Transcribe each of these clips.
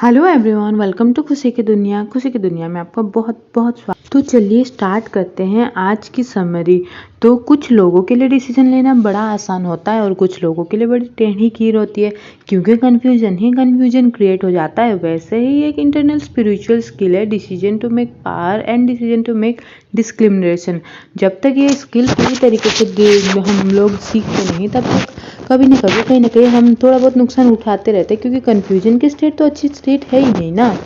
Hello everyone, welcome to खुशी की दुनिया। खुशी की दुनिया में आपका बहुत बहुत स्वागत। तो चलिए स्टार्ट करते हैं आज की समरी। तो कुछ लोगों के लिए डिसीजन लेना बड़ा आसान होता है और कुछ लोगों के लिए बड़ी टेढ़ी खीर होती है, क्योंकि कन्फ्यूजन ही कन्फ्यूजन क्रिएट हो जाता है। वैसे ही एक इंटरनल स्पिरिचुअल स्किल है decision to make power and decision to make discrimination. जब तक ये स्किल पूरी तरीके से हम लोग सीखते नहीं, तब तक कभी ना कभी कहीं ना कहीं हम थोड़ा बहुत नुकसान उठाते रहते हैं, क्योंकि कन्फ्यूजन की स्टेट तो अच्छी स्टेट है ही नहीं ना।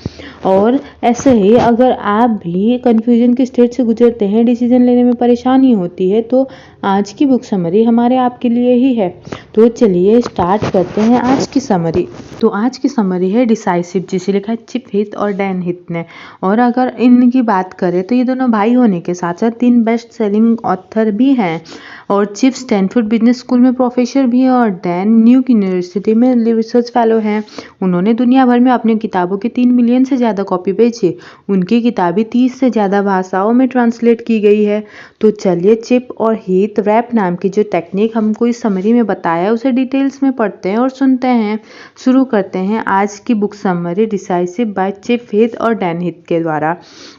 और ऐसे ही अगर आप भी कन्फ्यूजन की स्टेट से गुजरते हैं, डिसीजन लेने में परेशानी होती है, तो आज की बुक समरी हमारे आपके लिए ही है। तो चलिए स्टार्ट करते हैं आज की समरी। तो आज की समरी है डिसाइसिव, जिसे लिखा है चिप हिथ और डैन हिथ ने। और अगर इनकी बात करें तो ये दोनों भाई होने के साथ साथ 3 बेस्ट सेलिंग ऑथर भी हैं। और चिप स्टैनफोर्ड बिजनेस स्कूल में प्रोफेसर भी है और डैन न्यूयॉर्क यूनिवर्सिटी में रिसर्च फेलो हैं। उन्होंने दुनिया भर में अपनी किताबों की 3 मिलियन से ज़्यादा कॉपी बेची। उनकी किताबें 30 से ज़्यादा भाषाओं में ट्रांसलेट की गई है। तो चलिए चिप और हीथ रैप नाम की जो टेक्निक हमको इस समरी में बताया है, उसे डिटेल्स में पढ़ते हैं और सुनते हैं। शुरू करते हैं आज की book summary decisive by Chip Heath और डैन हिथ के द्वारा।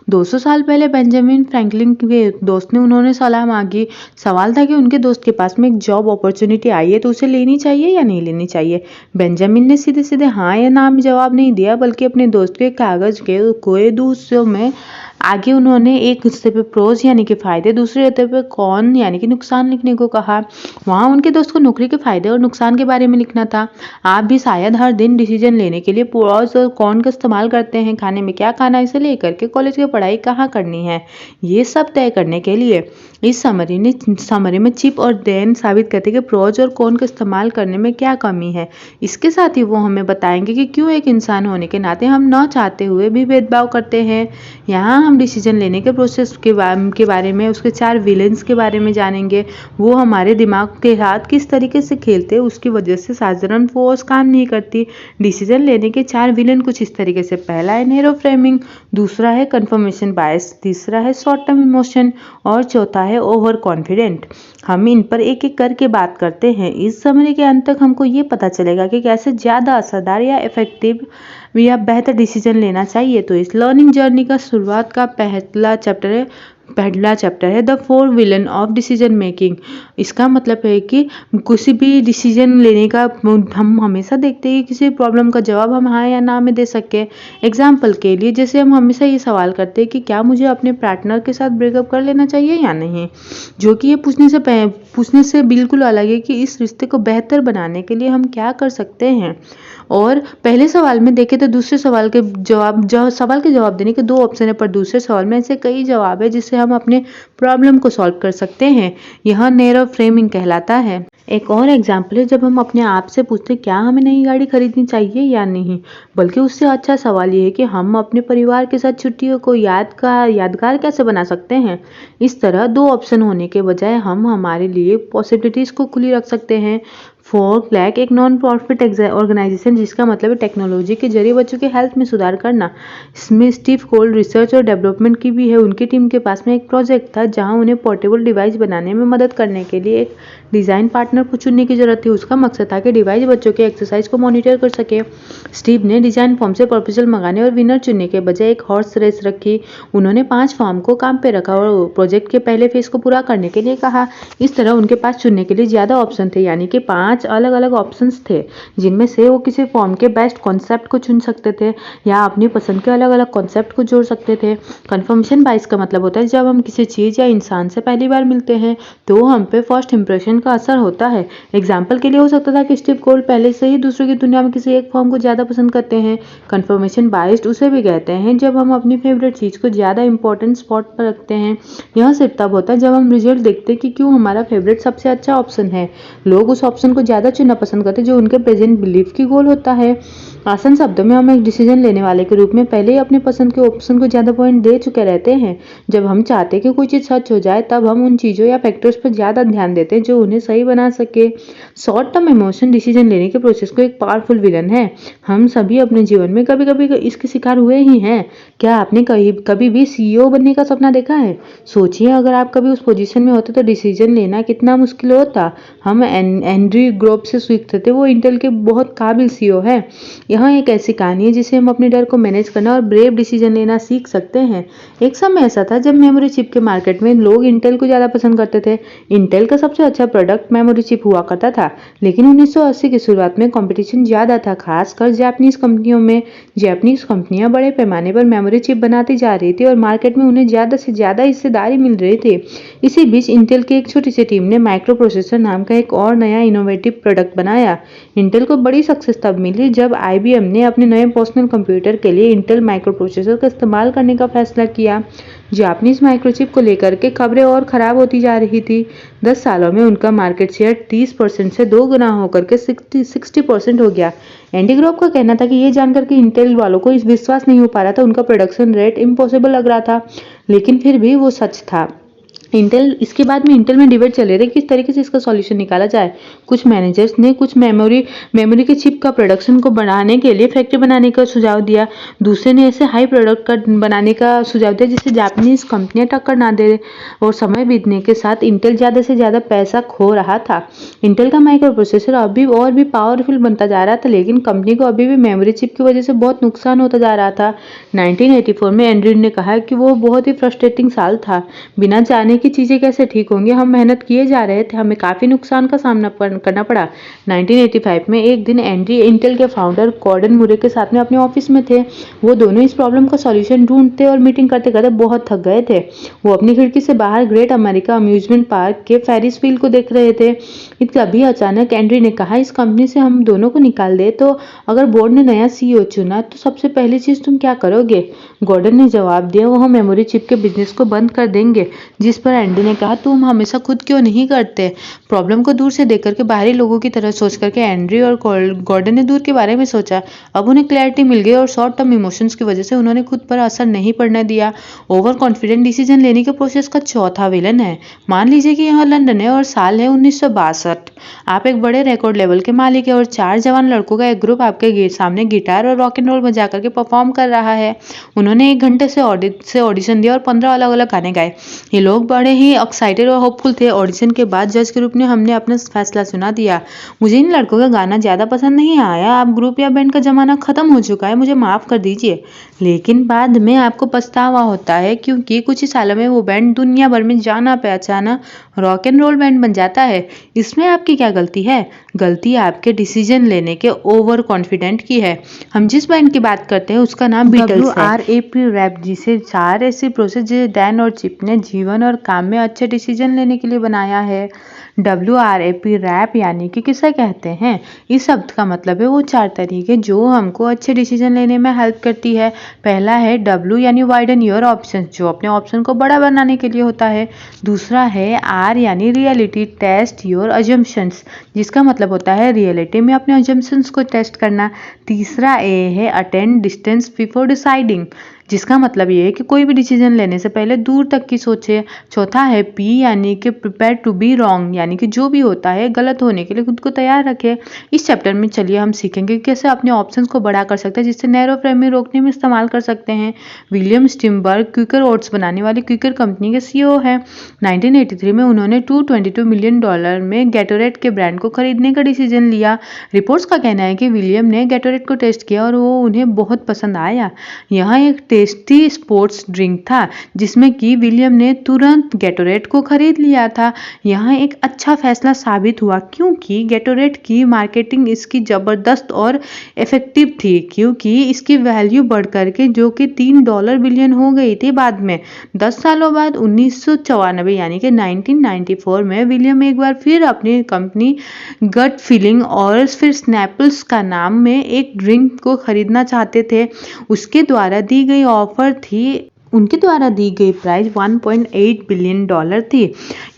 200 साल पहले बेंजामिन फ्रैंकलिन के दोस्त ने उन्होंने सलाह मांगी। सवाल था कि उनके दोस्त के पास में एक जॉब अपॉर्चुनिटी आई है, तो उसे लेनी चाहिए या नहीं लेनी चाहिए। बेंजामिन ने सीधे सीधे हाँ या ना में जवाब नहीं दिया, बल्कि अपने दोस्त के कागज के कोए दूसरों में आगे उन्होंने एक हिस्से पे प्रोज यानी कि फायदे, दूसरे हिस्से पे कॉन यानी कि नुकसान लिखने को कहा। वहाँ उनके दोस्त को नौकरी के फायदे और नुकसान के बारे में लिखना था। आप भी शायद हर दिन डिसीजन लेने के लिए प्रोज और कॉन का इस्तेमाल करते हैं। खाने में क्या खाना इसे लेकर के कॉलेज की पढ़ाई कहाँ करनी है, ये सब तय करने के लिए इस समरी में चिप और डैन साबित करते हैं कि प्रोज और कॉन का इस्तेमाल करने में क्या कमी है। इसके साथ ही वो हमें बताएंगे कि क्यों एक इंसान होने के नाते हम न चाहते हुए भी भेदभाव करते हैं। यहाँ हम डिसीजन लेने के प्रोसेस के बारे में, उसके 4 विलेंस के बारे में जानेंगे। वो हमारे दिमाग के साथ किस तरीके से खेलते हैं, उसकी वजह से साधारण फोर्स काम नहीं करती। डिसीजन लेने के 4 विलेन कुछ इस तरीके से: पहला है नैरो फ्रेमिंग, दूसरा है कंफर्मेशन बायस, तीसरा है शॉर्ट टर्म इमोशन और चौथा है ओवर कॉन्फिडेंट। हम इन पर एक एक करके बात करते हैं। इस समरी के अंत तक हमको ये पता चलेगा कि कैसे ज़्यादा असरदार या इफेक्टिव या बेहतर डिसीजन लेना चाहिए। तो इस लर्निंग जर्नी का शुरुआत का पहला चैप्टर है the 4 villain of decision making. इसका मतलब है कि किसी भी डिसीजन लेने का हम हमेशा देखते हैं कि किसी प्रॉब्लम का जवाब हम हाँ या ना में दे सके। एग्जाम्पल के लिए, जैसे हम हमेशा ये सवाल करते हैं कि क्या मुझे अपने पार्टनर के साथ ब्रेकअप कर लेना चाहिए या नहीं, जो कि ये पूछने से बिल्कुल अलग है कि इस रिश्ते को बेहतर बनाने के लिए हम क्या कर सकते हैं। और पहले सवाल में देखें तो दूसरे सवाल के सवाल के जवाब देने के 2 ऑप्शन है, पर दूसरे सवाल में ऐसे कई जवाब है जिससे हम अपने प्रॉब्लम को सॉल्व कर सकते हैं। यह नैरो फ्रेमिंग कहलाता है। एक और एग्जाम्पल है जब हम अपने आप से पूछते हैं क्या हमें नई गाड़ी खरीदनी चाहिए या नहीं, बल्कि उससे अच्छा सवाल ये है कि हम अपने परिवार के साथ छुट्टियों को यादगार कैसे बना सकते हैं। इस तरह 2 ऑप्शन होने के बजाय हम हमारे लिए पॉसिबिलिटीज को खुली रख सकते हैं। फोर्क लैक एक नॉन प्रॉफिट ऑर्गेनाइजेशन, जिसका मतलब है टेक्नोलॉजी के जरिए बच्चों के हेल्थ में सुधार करना। इसमें स्टीव कोल्ड रिसर्च और डेवलपमेंट की भी है। उनकी टीम के पास में एक प्रोजेक्ट था जहां उन्हें पोर्टेबल डिवाइस बनाने में मदद करने के लिए एक डिज़ाइन पार्टनर को चुनने की जरूरत थी। उसका मकसद था कि डिवाइस बच्चों के एक्सरसाइज को मॉनिटर कर सके। स्टीव ने डिजाइन फॉर्म से प्रपोजल मंगाने और विनर चुनने के बजाय एक हॉर्स रेस रखी। उन्होंने 5 फॉर्म को काम पे रखा और प्रोजेक्ट के पहले फेज को पूरा करने के लिए कहा। इस तरह उनके पास चुनने के लिए ज़्यादा ऑप्शन थे, यानी कि 5 अलग अलग ऑप्शंस थे, जिनमें से वो किसी फॉर्म के बेस्ट कॉन्सेप्ट को चुन सकते थे या अपनी पसंद के अलग अलग कॉन्सेप्ट को जोड़ सकते थे। कन्फर्मेशन बायस का मतलब होता है जब हम किसी चीज़ या इंसान से पहली बार मिलते हैं तो हम पे फर्स्ट इंप्रेशन का असर होता है। एग्जाम्पल के लिए हो सकता था कि स्टीव कोल्ड पहले से ही दूसरों की दुनिया में किसी एक फॉर्म को ज़्यादा पसंद करते हैं। कन्फर्मेशन बायस्ड उसे भी कहते हैं जब हम अपनी फेवरेट चीज़ को ज़्यादा इंपॉर्टेंट स्पॉट पर रखते हैं। यह सिर्फ तब होता है जब हम रिजल्ट देखते हैं कि क्यों हमारा फेवरेट सबसे अच्छा ऑप्शन है। लोग उस ऑप्शन को ज़्यादा चुनना पसंद करते हैं जो उनके प्रेजेंट बिलीफ की गोल होता है। आसान शब्दों में हम एक डिसीजन लेने वाले के रूप में पहले ही अपने पसंद के ऑप्शन को ज़्यादा पॉइंट दे चुके रहते हैं। जब हम चाहते हैं कि कोई चीज़ सच हो जाए, तब हम उन चीज़ों या फैक्टर्स पर ज़्यादा ध्यान देते हैं जो उन्हें सही बना सके। शॉर्ट टर्म इमोशन डिसीजन लेने के प्रोसेस को एक पावरफुल विलन है। हम सभी अपने जीवन में कभी कभी इसके शिकार हुए ही हैं। क्या आपने कभी भी CEO बनने का सपना देखा है? सोचिए अगर आप कभी उस पोजीशन में होते तो डिसीजन लेना कितना मुश्किल होता। हम एंड्रयू ग्रोव से सीखते थे, वो इंटेल के बहुत काबिल सीईओ है। यहाँ एक ऐसी कहानी है जिसे हम अपने डर को मैनेज करना और ब्रेव डिसीजन लेना सीख सकते हैं। एक समय ऐसा था जब मेमोरी चिप के मार्केट में लोग इंटेल को ज़्यादा पसंद करते थे। इंटेल का सबसे अच्छा प्रोडक्ट मेमोरी चिप हुआ करता था, लेकिन 1980 की शुरुआत में कंपटीशन ज़्यादा था, खासकर जापानीज कंपनियों में। जापानीज कंपनियां बड़े पैमाने पर मेमोरी चिप बनाती जा रही थी और मार्केट में उन्हें ज़्यादा से ज़्यादा हिस्सेदारी मिल रही थी। इसी बीच इंटेल की एक छोटी सी टीम ने माइक्रो प्रोसेसर नाम का एक और नया इनोवेटिव प्रोडक्ट बनाया। इंटेल को बड़ी सक्सेस तब मिली जब आईबीएम ने अपने नए पर्सनल कंप्यूटर के लिए इंटेल माइक्रो प्रोसेसर का इस्तेमाल करने का फैसला किया। जापानीज माइक्रोचिप को लेकर के खबरें और खराब होती जा रही थी। 10 सालों में उनका मार्केट शेयर 30% से 2 गुना होकर के 60% हो गया। एंडी ग्रोव का कहना था कि ये जानकर कि इंटेल वालों को इस विश्वास नहीं हो पा रहा था, उनका प्रोडक्शन रेट इम्पॉसिबल लग रहा था, लेकिन फिर भी वो सच था। इसके बाद में इंटेल में डिबेट चल रहे थे किस तरीके से इसका सॉल्यूशन निकाला जाए। कुछ मैनेजर्स ने कुछ मेमोरी के चिप का प्रोडक्शन को बढ़ाने के लिए फैक्ट्री बनाने का सुझाव दिया। दूसरे ने ऐसे हाई प्रोडक्ट का बनाने का सुझाव दिया जिससे जापानीज कंपनियां टक्कर ना दे। और समय बीतने के साथ इंटेल ज़्यादा से ज़्यादा पैसा खो रहा था। इंटेल का माइक्रो प्रोसेसर अभी और भी पावरफुल बनता जा रहा था, लेकिन कंपनी को अभी भी मेमोरी चिप की वजह से बहुत नुकसान होता जा रहा था। 1984 में एंड्रयू ने कहा कि वो बहुत ही फ्रस्ट्रेटिंग साल था। बिना जाने कि चीज़ें कैसे ठीक होंगी, हम मेहनत किए जा रहे थे, हमें काफ़ी नुकसान का सामना करना पड़ा। 1985 में एक दिन एंड्री इंटेल के फाउंडर गॉर्डन मुरे के साथ में अपने ऑफिस में थे। वो दोनों इस प्रॉब्लम का सॉल्यूशन ढूंढते और मीटिंग करते करते बहुत थक गए थे। वो अपनी खिड़की से बाहर ग्रेट अमेरिका अम्यूजमेंट पार्क के फेरिस व्हील को देख रहे थे। तभी अचानक एंड्री ने कहा, इस कंपनी से हम दोनों को निकाल दे तो अगर बोर्ड ने नया सीईओ चुना तो सबसे पहली चीज़ तुम क्या करोगे? गॉर्डन ने जवाब दिया, वो हम मेमोरी चिप के बिजनेस को बंद कर देंगे। जिस पर एंडी ने कहा, तुम हमेशा खुद क्यों नहीं करते? प्रॉब्लम को दूर से देख करके बाहरी लोगों की तरह सोच करके एंड्री और गॉर्डन ने दूर के बारे में सोचा। अब उन्हें क्लैरिटी मिल गई और शॉर्ट टर्म इमोशंस की वजह से उन्होंने खुद पर असर नहीं पड़ने दिया। ओवर कॉन्फिडेंट डिसीजन लेने के प्रोसेस का चौथा विलन है। मान लीजिए कि यहाँ लंदन है और साल है 1962। आप एक बड़े रिकॉर्ड लेवल के मालिक है और 4 जवान लड़कों का एक ग्रुप आपके सामने गिटार और रॉक एंड रोल बजा करके परफॉर्म कर रहा है। उन्होंने 1 घंटे से ऑडिशन दिया और 15 अलग अलग गाने गाए। ये लोग बड़े ही एक्साइटेड और होपफुल थे। ऑडिशन के बाद जज ग्रुप ने हमने अपना फैसला सुना दिया। मुझे इन लड़कों का गाना ज़्यादा पसंद नहीं आया। अब ग्रुप या बैंड का ज़माना ख़त्म हो चुका है, मुझे माफ़ कर दीजिए। लेकिन बाद में आपको पछतावा होता है, क्योंकि कुछ ही सालों में वो बैंड दुनिया भर में जाना पहचाना रॉक एंड रोल बैंड बन जाता है। इसमें आपकी क्या गलती है? गलती आपके डिसीजन लेने के ओवर कॉन्फिडेंट की है। हम जिस बैंड की बात करते हैं उसका नाम बीटल्स है। WRAP रैप, जिसे 4 ऐसी प्रोसेस जो डैन और चिप ने जीवन और काम में अच्छे डिसीजन लेने के लिए बनाया है। WRAP रैप यानी कि किसे कहते हैं? इस शब्द का मतलब है वो 4 तरीके जो हमको अच्छे डिसीजन लेने में हेल्प करती है। पहला है W यानी वाइडन योर ऑप्शंस, जो अपने ऑप्शन को बड़ा बनाने के लिए होता है। दूसरा है R यानी रियलिटी, टेस्ट योर अजम्पशंस, जिसका मतलब होता है रियलिटी में अपने अजम्पशंस को टेस्ट करना। तीसरा A है अटेंड डिस्टेंस बिफोर डिसाइडिंग, जिसका मतलब ये है कि कोई भी डिसीजन लेने से पहले दूर तक की सोचे। चौथा है P यानी कि प्रिपेयर टू बी रॉन्ग, यानी कि जो भी होता है गलत होने के लिए खुद को तैयार रखे। इस चैप्टर में चलिए हम सीखेंगे कैसे अपने ऑप्शंस को बड़ा कर सकते हैं, जिससे नैरो फ्रेमिंग रोकने में इस्तेमाल कर सकते हैं। विलियम स्टिमबर्ग क्विकर ओट्स बनाने वाली क्विकर कंपनी के सीईओ हैं। 1983 में उन्होंने $222 मिलियन में गैटोरेट के ब्रांड को खरीदने का डिसीजन लिया। रिपोर्ट्स का कहना है कि विलियम ने गैटोरेट को टेस्ट किया और वो उन्हें बहुत पसंद आया। यहाँ एक टेस्टी स्पोर्ट्स ड्रिंक था जिसमें कि विलियम ने तुरंत गैटोरेट को खरीद लिया था। यहाँ एक अच्छा फैसला साबित हुआ, क्योंकि गैटोरेट की मार्केटिंग इसकी ज़बरदस्त और इफेक्टिव थी, क्योंकि इसकी वैल्यू बढ़ करके जो कि $3 बिलियन हो गई थी बाद में। 10 सालों बाद 1994 यानी कि 1994 में विलियम एक बार फिर अपनी कंपनी गट फीलिंग और फिर स्नैपल्स का नाम में एक ड्रिंक को खरीदना चाहते थे। उसके द्वारा दी गई ऑफर थी, उनके द्वारा दी गई प्राइस $1.8 बिलियन थी।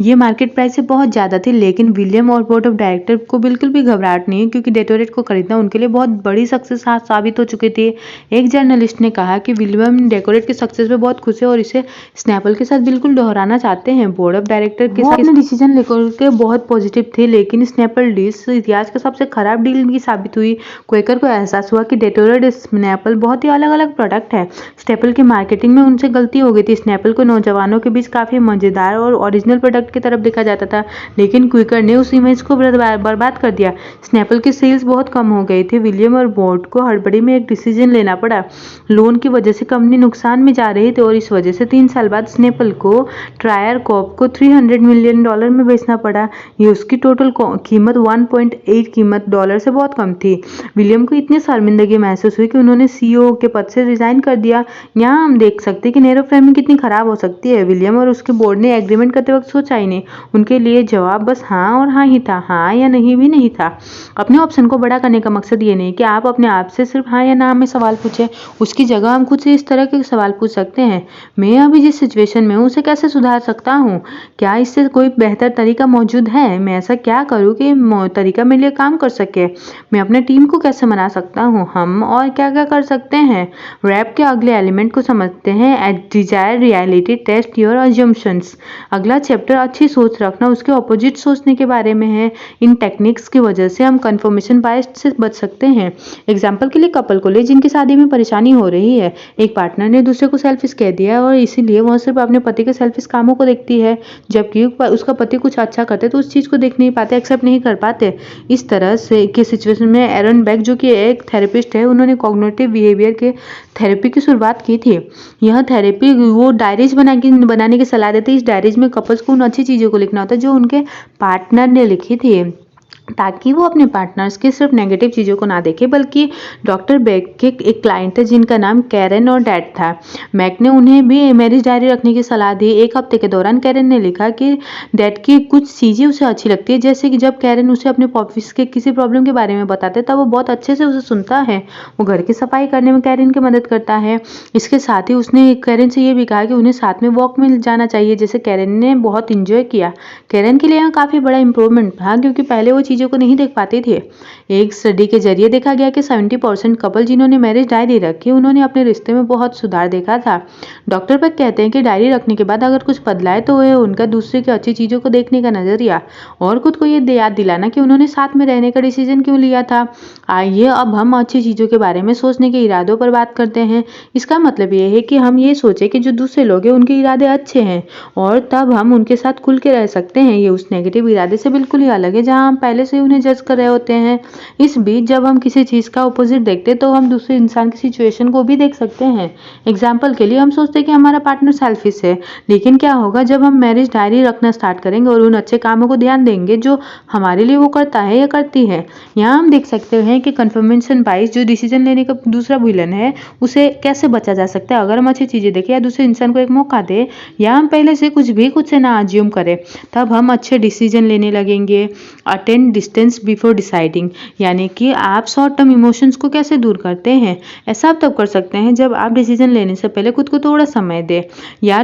ये मार्केट प्राइस से बहुत ज़्यादा थी, लेकिन विलियम और बोर्ड ऑफ डायरेक्टर को बिल्कुल भी घबराहट नहीं है, क्योंकि गैटोरेट को खरीदना उनके लिए बहुत बड़ी सक्सेस साबित हो चुकी थी। एक जर्नलिस्ट ने कहा कि विलियम गैटोरेट की सक्सेस पे बहुत खुश है और इसे स्नैपल के साथ बिल्कुल दोहराना चाहते हैं। बोर्ड ऑफ डायरेक्टर के साथ अपने डिसीजन लेकर के बहुत पॉजिटिव थे, लेकिन स्नैपल डिश इतिहास का सबसे खराब डील की साबित हुई। क्वेकर को एहसास हुआ कि गैटोरेट स्नैपल बहुत ही अलग अलग प्रोडक्ट है। स्नैपल की मार्केटिंग में उनसे गलती हो गई थी। स्नैपल को नौजवानों के बीच काफ़ी मज़ेदार और ओरिजिनल प्रोडक्ट की तरफ देखा जाता था, लेकिन क्विकर ने उस इमेज को बर्बाद कर दिया। स्नैपल की सेल्स बहुत कम हो गई थी। विलियम और बोर्ड को हड़बड़ी में एक डिसीजन लेना पड़ा। लोन की वजह से कंपनी नुकसान में जा रही थी और इस वजह से 3 साल बाद स्नैपल को ट्रायर कॉर्प को $300 मिलियन में बेचना पड़ा। ये उसकी टोटल कीमत 1.8 कीमत डॉलर से बहुत कम थी। विलियम को इतनी शर्मिंदगी महसूस हुई कि उन्होंने सीईओ के पद से रिजाइन कर दिया। यहाँ हम देख सकते हैं कि नैरो फ्रेमिंग कितनी खराब हो सकती है। विलियम और उसके बोर्ड ने एग्रीमेंट करते वक्त सोचा ही नहीं। उनके लिए जवाब बस हाँ और हाँ ही था, हाँ या नहीं भी नहीं था। अपने ऑप्शन को बड़ा करने का मकसद ये नहीं कि आप अपने आप से सिर्फ हाँ या ना में सवाल पूछें। उसकी जगह हम खुद से इस तरह के सवाल पूछ सकते हैं, मैं अभी जिस सिचुएशन में हूँ उसे कैसे सुधार सकता हूँ, क्या इससे कोई बेहतर तरीका मौजूद है, मैं ऐसा क्या करूँ कि तरीका मेरे लिए काम कर सके, मैं अपने टीम को कैसे मना सकता हूँ, हम और क्या क्या कर सकते हैं। रैप के अगले एलिमेंट को समझते हैं, desire reality test your assumptions. अगला चैप्टर अच्छी सोच रखना, उसके ऑपोजिट सोचने के बारे में है। इन टेक्निक्स की वजह से हम कंफर्मेशन बायस से बच सकते हैं। एग्जाम्पल के लिए कपल को ले जिनकी शादी में परेशानी हो रही है। एक पार्टनर ने दूसरे को सेल्फिश कह दिया और इसीलिए वह सिर्फ अपने पति के सेल्फिश कामों को देखती है, जबकि उसका पति कुछ अच्छा करते तो उस चीज़ को देख नहीं पाते, एक्सेप्ट नहीं कर पाते। इस तरह से के सिचुएशन में एरन बेक, जो कि एक थेरेपिस्ट है, उन्होंने कॉग्निटिव बिहेवियर के थेरेपी की शुरुआत की थी। यह थेरेपी वो डायरीज बनाने की सलाह देती है। इस डायरीज में कपल्स को उन अच्छी चीज़ों को लिखना होता है जो उनके पार्टनर ने लिखी थी, ताकि वो अपने पार्टनर्स के सिर्फ नेगेटिव चीज़ों को ना देखे। बल्कि डॉक्टर बेक के एक क्लाइंट थे जिनका नाम कैरन और डैड था। मैक ने उन्हें भी मैरिज डायरी रखने की सलाह दी। एक हफ्ते के दौरान कैरन ने लिखा कि डैड की कुछ चीज़ें उसे अच्छी लगती है, जैसे कि जब कैरन उसे अपने ऑफिस के किसी प्रॉब्लम के बारे में बताते तब वो बहुत अच्छे से उसे सुनता है। वो घर की सफाई करने में कैरन की मदद करता है। इसके साथ ही उसने कैरन से ये भी कहा कि उन्हें साथ में वॉक में जाना चाहिए, जैसे कैरन ने बहुत इंजॉय किया। कैरन के लिए यहाँ काफ़ी बड़ा इंप्रूवमेंट था, क्योंकि पहले वो चीज़ों को नहीं देख पाते थे। एक स्टडी के जरिए देखा गया कि 70% कपल जिन्होंने मैरिज डायरी रखी उन्होंने अपने रिश्ते में बहुत सुधार देखा था। डॉक्टर बेक कहते हैं कि डायरी रखने के बाद अगर कुछ बदलाए तो वह उनका दूसरे की अच्छी चीज़ों को देखने का नजरिया और खुद को ये याद दिलाना कि उन्होंने साथ में रहने का डिसीजन क्यों लिया था। आइए अब हम अच्छी चीज़ों के बारे में सोचने के इरादों पर बात करते हैं। इसका मतलब ये है कि हम ये सोचें कि जो दूसरे लोग हैं उनके इरादे अच्छे हैं और तब हम उनके साथ खुल के रह सकते हैं। ये उस नेगेटिव इरादे से बिल्कुल ही अलग है जहाँ हम पहले से उन्हें जज कर रहे होते हैं। इस बीच जब हम किसी चीज़ का अपोजिट देखते हैं तो हम दूसरे इंसान की सिचुएशन को भी देख सकते हैं। एग्जाम्पल के लिए हम सोचते हैं कि हमारा पार्टनर सेल्फिश है, लेकिन क्या होगा जब हम मैरिज डायरी रखना स्टार्ट करेंगे और उन अच्छे कामों को ध्यान देंगे जो हमारे लिए वो करता है या करती है। यहाँ हम देख सकते हैं कि कन्फर्मेशन बायस, जो डिसीजन लेने का दूसरा विलन है, उसे कैसे बचा जा सकता है। अगर हम अच्छी चीज़ें देखें या दूसरे इंसान को एक मौका दें या हम पहले से कुछ भी खुद से ना अज्यूम करें, तब हम अच्छे डिसीजन लेने लगेंगे। अटेंड डिस्टेंस बिफोर डिसाइडिंग, यानी कि आप शॉर्ट टर्म इमोशंस को कैसे दूर करते हैं। ऐसा आप तब कर सकते हैं जब आप डिसीजन लेने से पहले खुद को थोड़ा समय दें। ईयर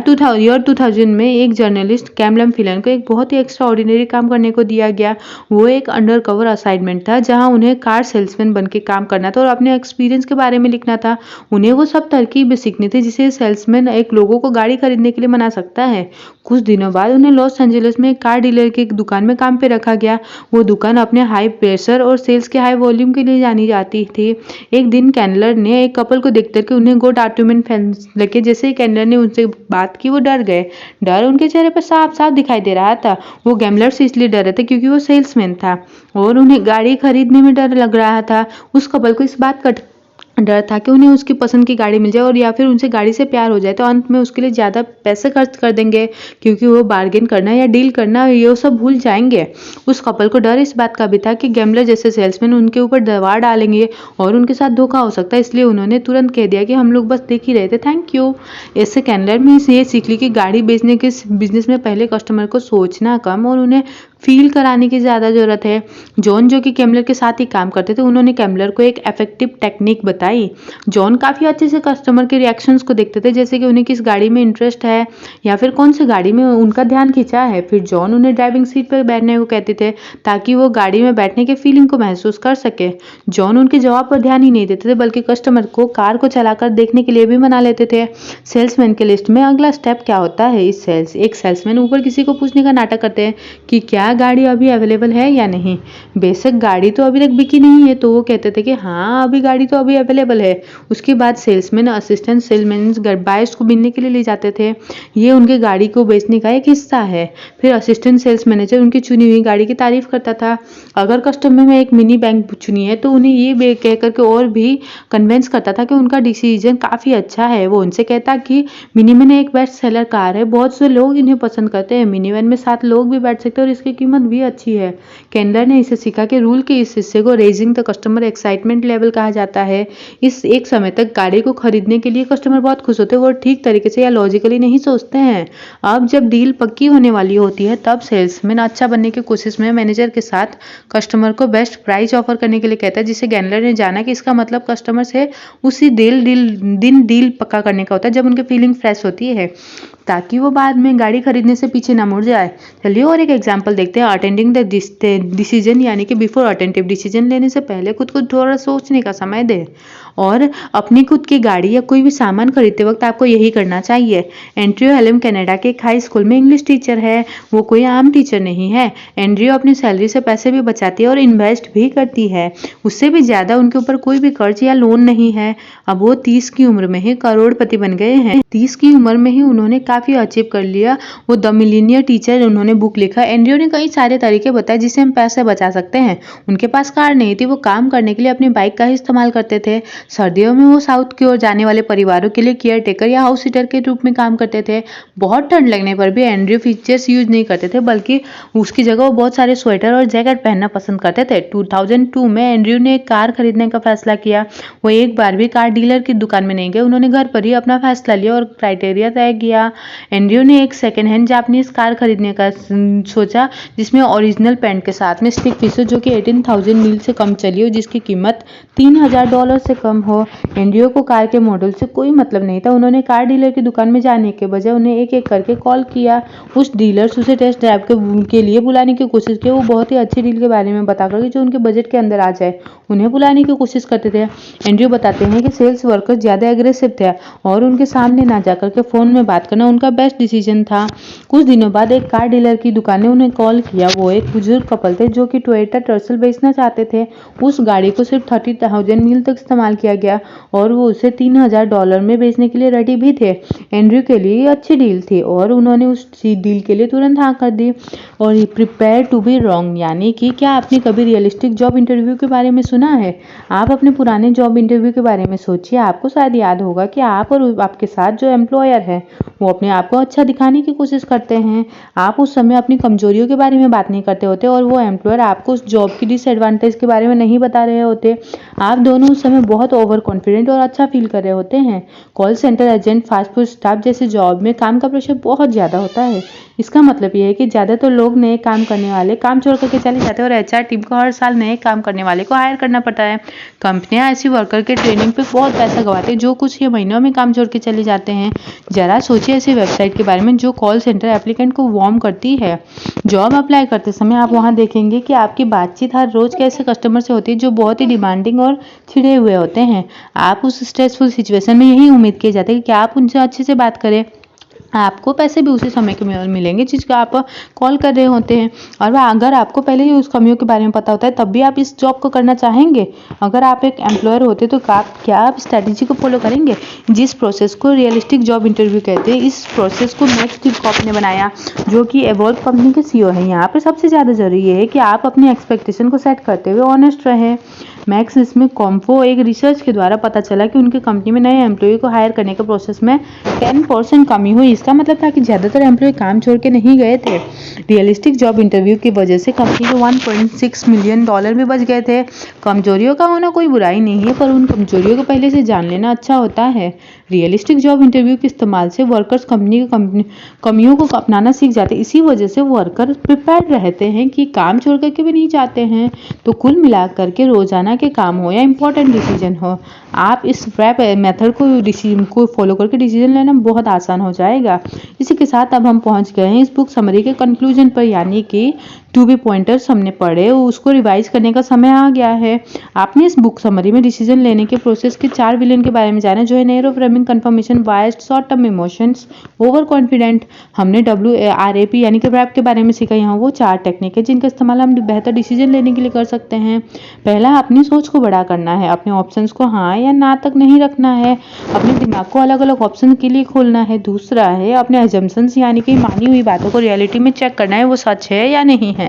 2000 में एक जर्नलिस्ट कैमलम फिलन को एक बहुत ही एक्स्ट्रा ऑर्डिनरी काम करने को दिया गया। वो एक अंडरकवर असाइनमेंट था जहां उन्हें कार सेल्समैन बन के काम करना था और अपने एक्सपीरियंस के बारे में लिखना था। उन्हें वो सब तरकीब सीखनी थी जिसे सेल्समैन एक लोगों को गाड़ी खरीदने के लिए मना सकता है। कुछ दिनों बाद उन्हें लॉस एंजलिस में एक कार डीलर की एक दुकान में काम पे रखा गया। वो दुकान अपने हाई प्रेशर और सेल्स के हाई वॉल्यूम के लिए जानी जाती थी। एक दिन कैंडलर ने एक कपल को देखकर कि उन्हें गुड आर्गुमेंट लगे। जैसे ही कैंडलर ने उनसे बात की वो डर गए। डर उनके चेहरे पर साफ साफ दिखाई दे रहा था। वो गैम्बलर से इसलिए डर रहे थे क्योंकि वो सेल्समैन था और उन्हें गाड़ी खरीदने में डर लग रहा था। उस कपल को इस बात का डर था कि उन्हें उसकी पसंद की गाड़ी मिल जाए और या फिर उनसे गाड़ी से प्यार हो जाए तो अंत में उसके लिए ज़्यादा पैसे खर्च कर देंगे, क्योंकि वो बार्गेन करना या डील करना ये सब भूल जाएंगे। उस कपल को डर इस बात का भी था कि गैम्बलर जैसे सेल्समैन उनके ऊपर दबाव डालेंगे और उनके साथ धोखा हो सकता है, इसलिए उन्होंने तुरंत कह दिया कि हम लोग बस देख ही रहे थे, थैंक यू। इससे कैंडलर में ये सीख ली कि गाड़ी बेचने के बिजनेस में पहले कस्टमर को सोचना कम और उन्हें फील कराने की ज़्यादा ज़रूरत है। जॉन, जो कि कैमलर के साथ ही काम करते थे, उन्होंने कैमलर को एक इफेक्टिव टेक्निक बताई। जॉन काफ़ी अच्छे से कस्टमर के रिएक्शंस को देखते थे, जैसे कि उन्हें किस गाड़ी में इंटरेस्ट है या फिर कौन सी गाड़ी में उनका ध्यान खींचा है। फिर जॉन उन्हें ड्राइविंग सीट पर बैठने को कहते थे ताकि वो गाड़ी में बैठने के फीलिंग को महसूस कर सके। जॉन उनके जवाब पर ध्यान ही नहीं देते थे, बल्कि कस्टमर को कार को चलाकर देखने के लिए भी मना लेते थे। सेल्समैन के लिस्ट में अगला स्टेप क्या होता है। एक सेल्समैन ऊपर किसी को पूछने का नाटक करते हैं कि क्या गाड़ी अभी अवेलेबल है या नहीं। बेशक गाड़ी तो अभी तक बिकी नहीं है, तो वो कहते थे कि हाँ अभी गाड़ी तो अभी अवेलेबल है। उसके बाद सेल्समैन असिस्टेंट सेल्समैन बायर्स को मिलने के लिए ले जाते थे। ये उनके गाड़ी को बेचने का एक हिस्सा है। फिर असिस्टेंट सेल्स मैनेजर उनकी चुनी हुई गाड़ी की तारीफ करता था। अगर कस्टमर में एक मिनी बैंक चुनी है तो उन्हें ये कह करके और भी कन्विंस करता था कि उनका डिसीजन काफ़ी अच्छा है। वो उनसे कहता कि मिनी वैन एक बेस्ट सेलर कार है, बहुत से लोग इन्हें पसंद करते हैं। मिनी वैन में 7 लोग भी बैठ सकते हैं और इसकी कीमत भी अच्छी है। केंडलर ने इसे सीखा कि रूल के इस हिस्से को raising the customer excitement level कहा जाता है। इस एक समय तक गाड़ी को खरीदने के लिए कस्टमर बहुत खुश होते हैं, वो ठीक तरीके से या लॉजिकली नहीं सोचते हैं। अब जब डील पक्की होने वाली होती है तब सेल्समैन अच्छा बनने की कोशिश में मैनेजर के साथ कस्टमर को बेस्ट प्राइस ऑफर करने के लिए कहता है, जिसे गैंडलर ने जाना कि इसका मतलब कस्टमर से उसी दिन डील पक्का करने का होता है जब उनकी फीलिंग फ्रेश होती है, ताकि वो बाद में गाड़ी खरीदने से पीछे ना मुड़ जाए। चलिए और एक एग्जांपल देखते हैं। अटेंडिंग द डिसीजन, यानी कि बिफोर अटेंटिव, डिसीजन लेने से पहले खुद को थोड़ा सोचने का समय दे। और अपनी खुद की गाड़ी या कोई भी सामान खरीदते वक्त आपको यही करना चाहिए। एंड्रयू हेलम कनाडा के एक हाई स्कूल में इंग्लिश टीचर है। वो कोई आम टीचर नहीं है। एंड्रयू अपनी सैलरी से पैसे भी बचाती है और इन्वेस्ट भी करती है। उससे भी ज़्यादा उनके ऊपर कोई भी कर्ज या लोन नहीं है। अब वो 30 की उम्र में ही करोड़पति बन गए हैं। 30 की उम्र में ही उन्होंने काफ़ी अचीव कर लिया। वो द मिलीनियर टीचर, उन्होंने बुक लिखा। एंड्रयू ने कई सारे तरीके बताए जिससे हम पैसे बचा सकते हैं। उनके पास कार नहीं थी, वो काम करने के लिए अपनी बाइक का ही इस्तेमाल करते थे। सर्दियों में वो साउथ की ओर जाने वाले परिवारों के लिए केयर टेकर या हाउस सीटर के रूप में काम करते थे। बहुत ठंड लगने पर भी एंड्रयू फीचर्स यूज नहीं करते थे, बल्कि उसकी जगह वो बहुत सारे स्वेटर और जैकेट पहनना पसंद करते थे। 2002 में एंड्रयू ने एक कार खरीदने का फैसला किया। वो एक बार भी कार डीलर की दुकान में नहीं गए, उन्होंने घर पर ही अपना फैसला लिया और क्राइटेरिया तय किया। एंड्रयू ने एक सेकेंड हैंड जापानीज कार खरीदने का सोचा, जिसमें ओरिजिनल पेंट के साथ में स्टिक पीस जो कि 18,000 मील से कम चली हो, जिसकी कीमत $3,000 से कम हो। एंड्रयू को कार के मॉडल से कोई मतलब नहीं था। उन्होंने कार डीलर की दुकान में जाने के बजाय उन्हें एक एक करके कॉल किया। उस डीलर्स उसे टेस्ट ड्राइव के लिए बुलाने की कोशिश की। वो बहुत ही अच्छी डील के बारे में बता कर जो उनके बजट के अंदर आ जाए उन्हें बुलाने की कोशिश करते थे। एंड्रयू बताते हैं कि सेल्स वर्कर्स ज़्यादा एग्रेसिव थे और उनके सामने ना जाकर के फ़ोन में बात करना उनका बेस्ट डिसीजन था। कुछ दिनों बाद एक कार डीलर की दुकान ने उन्हें कॉल किया। वो एक बुजुर्ग कपल थे जो कि टोयोटा टर्सल बेचना चाहते थे। उस गाड़ी को सिर्फ 30,000 मील तक इस्तेमाल किया गया और वो उसे $3,000 में बेचने के लिए रेडी भी थे। एंड्रयू के लिए ये अच्छी डील थी और उन्होंने उस डील के लिए तुरंत हाँ कर दी। और प्रिपेयर टू बी रॉन्ग, यानी कि क्या आपने कभी रियलिस्टिक जॉब इंटरव्यू के बारे में सुना है? आप अपने पुराने जॉब इंटरव्यू के बारे में सोचिए। आपको शायद याद होगा कि आप और आपके साथ जो एम्प्लॉयर है वो अपने आप को अच्छा दिखाने की कोशिश करते हैं। आप उस समय अपनी कमजोरियों के बारे में बात नहीं करते होते और वो एम्प्लॉयर आपको उस जॉब की डिसएडवांटेज के बारे में नहीं बता रहे होते। आप दोनों उस समय बहुत ओवर कॉन्फिडेंट और अच्छा फील कर रहे होते हैं। Call centre agent, fast food staff जैसे जॉब में काम का प्रेशर बहुत ज़्यादा होता है। इसका मतलब ये है कि ज़्यादातर लोग नए काम करने वाले काम छोड़ करके चले जाते हैं और एचआर टीम को हर साल नए काम करने वाले को हायर करना पड़ता है। कंपनियां ऐसी वर्कर के ट्रेनिंग पे बहुत पैसा गंवाते हैं जो कुछ ही महीनों में काम छोड़ के चले जाते हैं। जरा सोचिए ऐसी वेबसाइट के बारे में जो कॉल सेंटर एप्लीकेंट को वार्म करती है। जॉब अप्लाई करते समय आप वहां देखेंगे कि आपकी बातचीत हर रोज कैसे कस्टमर से होती है जो बहुत ही डिमांडिंग और छिड़े हुए होते हैं। आप उस स्ट्रेसफुल सिचुएशन में यही उम्मीद किए जाते हैं कि आप उनसे अच्छे से बात करें। आपको पैसे भी उसी समय के मिलेंगे जिसका आप कॉल कर रहे होते हैं। और वह अगर आपको पहले ही उस कमियों के बारे में पता होता है तब भी आप इस जॉब को करना चाहेंगे। अगर आप एक एम्प्लॉयर होते तो क्या आप स्ट्रैटेजी को फॉलो करेंगे? जिस प्रोसेस को रियलिस्टिक जॉब इंटरव्यू कहते हैं, इस प्रोसेस को मैक्स टिपकॉप ने बनाया जो कि एवॉल्व कंपनी के सीईओ हैं। यहाँ पर सबसे ज़्यादा जरूरी ये है कि आप अपनी एक्सपेक्टेशन को सेट करते हुए ऑनेस्ट रहें। मैक्स इसमें कॉम्फो एक रिसर्च के द्वारा पता चला कि उनकी कंपनी में नए एम्प्लॉय को हायर करने के प्रोसेस में 10% कमी हुई। इसका मतलब था कि ज़्यादातर एम्प्लॉय काम छोड़ के नहीं गए थे। रियलिस्टिक जॉब इंटरव्यू की वजह से कंपनी के $1.6 मिलियन भी बच गए थे। कमजोरियों का होना कोई बुराई नहीं है, पर उन कमजोरियों को पहले से जान लेना अच्छा होता है। रियलिस्टिक जॉब इंटरव्यू के इस्तेमाल से वर्कर्स कंपनी की कमियों को अपनाना सीख जाते हैं। इसी वजह से वर्कर प्रिपेयर्ड रहते हैं कि काम छोड़ करके भी नहीं चाहते हैं। तो कुल मिला करके रोजाना के काम हो या इंपॉर्टेंट डिसीजन हो, आप इस रैप मेथड को फॉलो करके डिसीजन लेना बहुत आसान हो जाएगा। इसी के साथ अब हम पहुंच गए हैं इस बुक समरी के कंक्लूजन पर, यानी कि टू बी पॉइंटर्स हमने पढ़े, उसको रिवाइज करने का समय आ गया है। आपने इस बुक समरी में डिसीजन लेने के प्रोसेस के 4 विलेन के बारे में जाना, जो है narrow framing, confirmation biased, short term emotions, over confident. हमने WRAP यानी कि रैप के बारे में सीखा। यहाँ वो 4 टेक्निक है जिनका इस्तेमाल हम बेहतर डिसीजन लेने के लिए कर सकते हैं। पहला, अपनी सोच को बड़ा करना है, अपने ऑप्शंस को हाँ या ना तक नहीं रखना है, अपने दिमाग को अलग अलग ऑप्शन के लिए खोलना है। दूसरा है, अपने अजम्पशंस यानी कि मानी हुई बातों को रियलिटी में चेक करना है, वो सच है या नहीं है।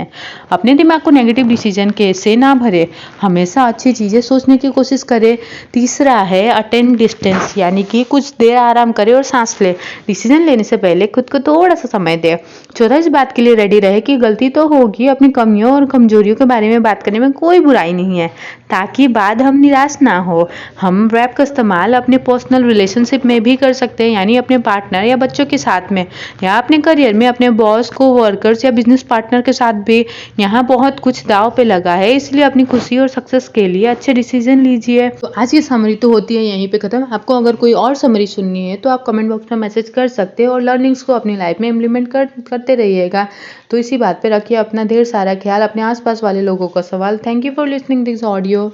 अपने दिमाग को नेगेटिव डिसीजन के से ना भरे, हमेशा अच्छी चीज़ें सोचने की कोशिश करें। तीसरा है, अटेंड डिस्टेंस यानी कि कुछ देर आराम करे और सांस ले, डिसीजन लेने से पहले खुद को थोड़ा सा समय दे। चौथा, इस बात के लिए रेडी रहे कि गलती तो होगी, अपनी कमियों और कमजोरियों के बारे में बात करने में कोई बुराई नहीं है, ताकि बाद हम निराश ना हो। हम रैप का इस्तेमाल अपने पर्सनल रिलेशनशिप में भी कर सकते हैं, यानी अपने पार्टनर या बच्चों के साथ में, या अपने करियर में अपने बॉस, को वर्कर्स या बिजनेस पार्टनर के साथ भी। यहाँ बहुत कुछ दाव पे लगा है, इसलिए अपनी खुशी और सक्सेस के लिए अच्छे डिसीजन लीजिए। तो आज की समरी तो होती है यहीं पे खत्म। आपको अगर कोई और समरी सुननी है तो आप कमेंट बॉक्स में मैसेज कर सकते हैं और लर्निंग्स को अपनी लाइफ में इम्प्लीमेंट करते रहिएगा। तो इसी बात पे रखिए अपना ढेर सारा ख्याल, अपने आसपास वाले लोगों का सवाल। Thank you for listening this audio.